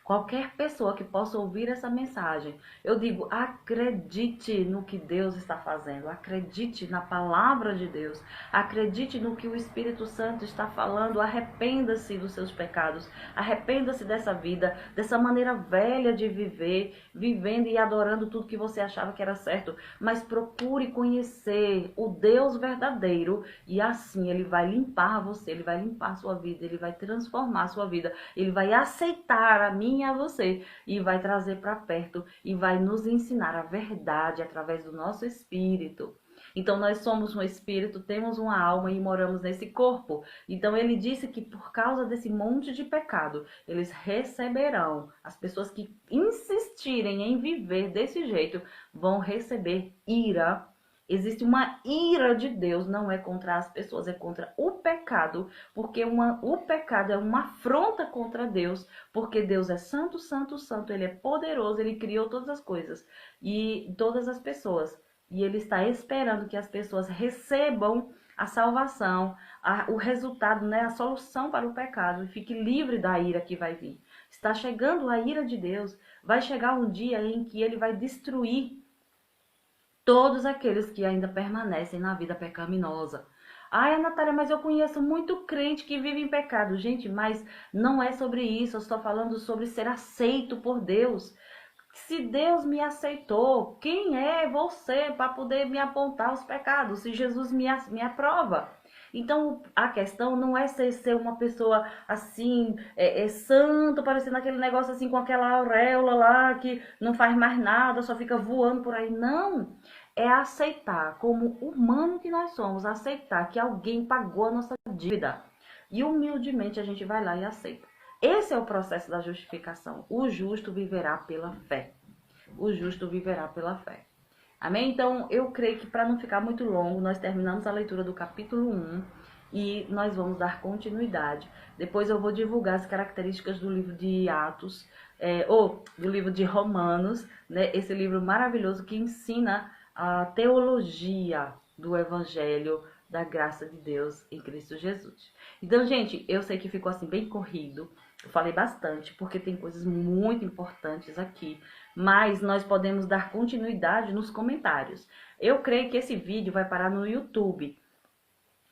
qualquer pessoa que possa ouvir essa mensagem, eu digo, acredite no que Deus está fazendo, acredite na palavra de Deus, acredite no que o Espírito Santo está falando, arrependa-se dos seus pecados, arrependa-se dessa vida, dessa maneira velha de viver, vivendo e adorando tudo que você achava que era certo, mas procure conhecer o Deus verdadeiro e assim ele vai limpar você, ele vai limpar a sua vida, ele vai transformar a sua vida, ele vai aceitar a mim e a você e vai trazer para perto e vai nos ensinar a verdade através do nosso espírito. Então nós somos um espírito, temos uma alma e moramos nesse corpo. Então ele disse que por causa desse monte de pecado, eles receberão, as pessoas que insistirem em viver desse jeito, vão receber ira. Existe uma ira de Deus, não é contra as pessoas, é contra o pecado, porque o pecado é uma afronta contra Deus, porque Deus é santo, santo, santo, ele é poderoso, ele criou todas as coisas e todas as pessoas. E ele está esperando que as pessoas recebam a salvação, o resultado, né, a solução para o pecado e fique livre da ira que vai vir. Está chegando a ira de Deus, vai chegar um dia em que ele vai destruir todos aqueles que ainda permanecem na vida pecaminosa. Ai, Natália, mas eu conheço muito crente que vive em pecado. Gente, mas não é sobre isso. Eu estou falando sobre ser aceito por Deus. Se Deus me aceitou, quem é você para poder me apontar os pecados? Se Jesus me aprova. Então, a questão não é ser uma pessoa assim, santo, parecendo aquele negócio assim com aquela auréola lá que não faz mais nada, só fica voando por aí. Não, é aceitar como humano que nós somos, aceitar que alguém pagou a nossa dívida. E humildemente a gente vai lá e aceita. Esse é o processo da justificação. O justo viverá pela fé. O justo viverá pela fé. Amém? Então, eu creio que para não ficar muito longo, nós terminamos a leitura do capítulo 1 e nós vamos dar continuidade. Depois eu vou divulgar as características do livro de Atos, ou do livro de Romanos, né? Esse livro maravilhoso que ensina a teologia do Evangelho da graça de Deus em Cristo Jesus. Então, gente, eu sei que ficou assim bem corrido. Eu falei bastante, porque tem coisas muito importantes aqui, mas nós podemos dar continuidade nos comentários. Eu creio que esse vídeo vai parar no YouTube.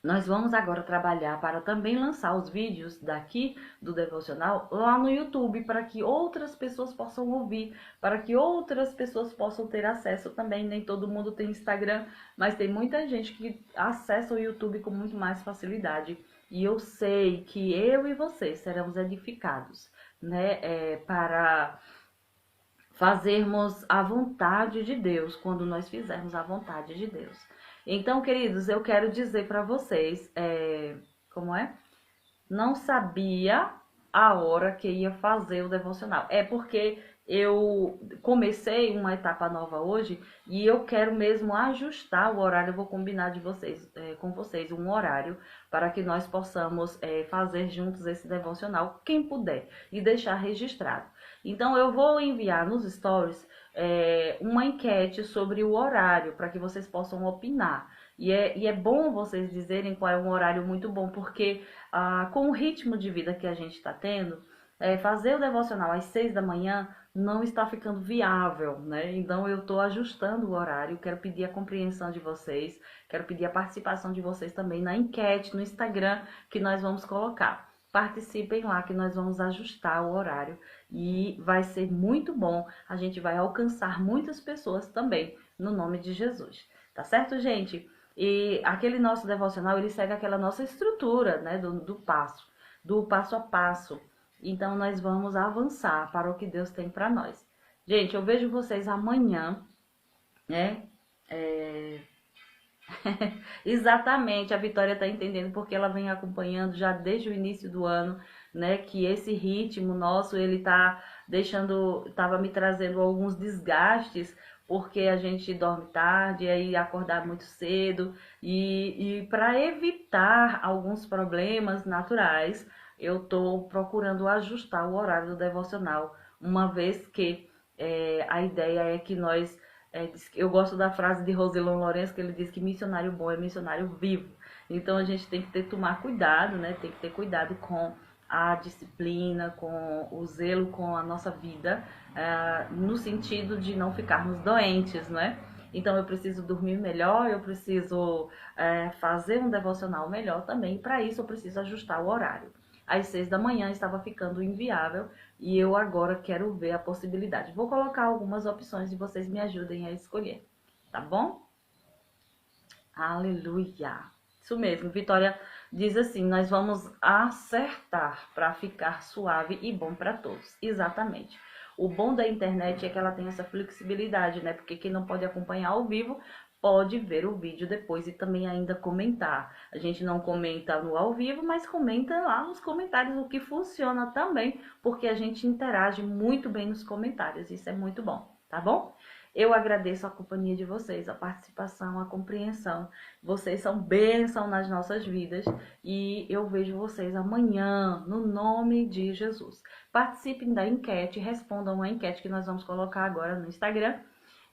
Nós vamos agora trabalhar para também lançar os vídeos daqui do devocional lá no YouTube, para que outras pessoas possam ouvir, para que outras pessoas possam ter acesso também. Nem todo mundo tem Instagram, mas tem muita gente que acessa o YouTube com muito mais facilidade. E eu sei que eu e você seremos edificados, né, para fazermos a vontade de Deus, quando nós fizermos a vontade de Deus. Então, queridos, eu quero dizer para vocês, como é? Não sabia a hora que ia fazer o devocional. É porque eu comecei uma etapa nova hoje e eu quero mesmo ajustar o horário. Eu vou combinar com vocês um horário para que nós possamos fazer juntos esse devocional, quem puder, e deixar registrado. Então eu vou enviar nos stories uma enquete sobre o horário para que vocês possam opinar. E é bom vocês dizerem qual é um horário muito bom, porque com o ritmo de vida que a gente está tendo, fazer o devocional às 6 da manhã não está ficando viável, né? Então eu estou ajustando o horário, quero pedir a compreensão de vocês, quero pedir a participação de vocês também na enquete no Instagram que nós vamos colocar. Participem lá que nós vamos ajustar o horário e vai ser muito bom, a gente vai alcançar muitas pessoas também, no nome de Jesus. Tá certo, gente? E aquele nosso devocional, ele segue aquela nossa estrutura, né, do passo a passo. Então, nós vamos avançar para o que Deus tem para nós. Gente, eu vejo vocês amanhã, né? Exatamente, a Vitória está entendendo porque ela vem acompanhando já desde o início do ano, né? Que esse ritmo nosso, ele tá tava me trazendo alguns desgastes, porque a gente dorme tarde, aí acordar muito cedo, e para evitar alguns problemas naturais, eu tô procurando ajustar o horário do devocional, uma vez que a ideia é que nós eu gosto da frase de Roselon Lourenço, que ele diz que missionário bom é missionário vivo. Então a gente tem que tomar cuidado, né? Tem que ter cuidado com a disciplina, com o zelo com a nossa vida, no sentido de não ficarmos doentes, né? Então eu preciso dormir melhor, eu preciso fazer um devocional melhor também. Para isso eu preciso ajustar o horário. Às 6 da manhã estava ficando inviável e eu agora quero ver a possibilidade. Vou colocar algumas opções e vocês me ajudem a escolher, tá bom? Aleluia! Isso mesmo, Vitória diz assim, nós vamos acertar para ficar suave e bom para todos. Exatamente. O bom da internet é que ela tem essa flexibilidade, né? Porque quem não pode acompanhar ao vivo pode ver o vídeo depois e também ainda comentar. A gente não comenta no ao vivo, mas comenta lá nos comentários, o que funciona também, porque a gente interage muito bem nos comentários. Isso é muito bom, tá bom? Eu agradeço a companhia de vocês, a participação, a compreensão. Vocês são bênção nas nossas vidas e eu vejo vocês amanhã, no nome de Jesus. Participem da enquete, respondam a enquete que nós vamos colocar agora no Instagram.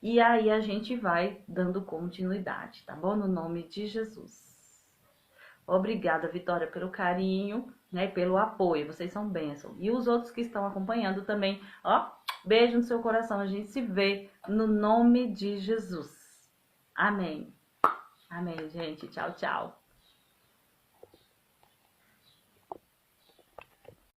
E aí a gente vai dando continuidade, tá bom? No nome de Jesus. Obrigada, Vitória, pelo carinho, né? Pelo apoio. Vocês são bênção. E os outros que estão acompanhando também, ó, beijo no seu coração. A gente se vê no nome de Jesus. Amém. Amém, gente. Tchau, tchau.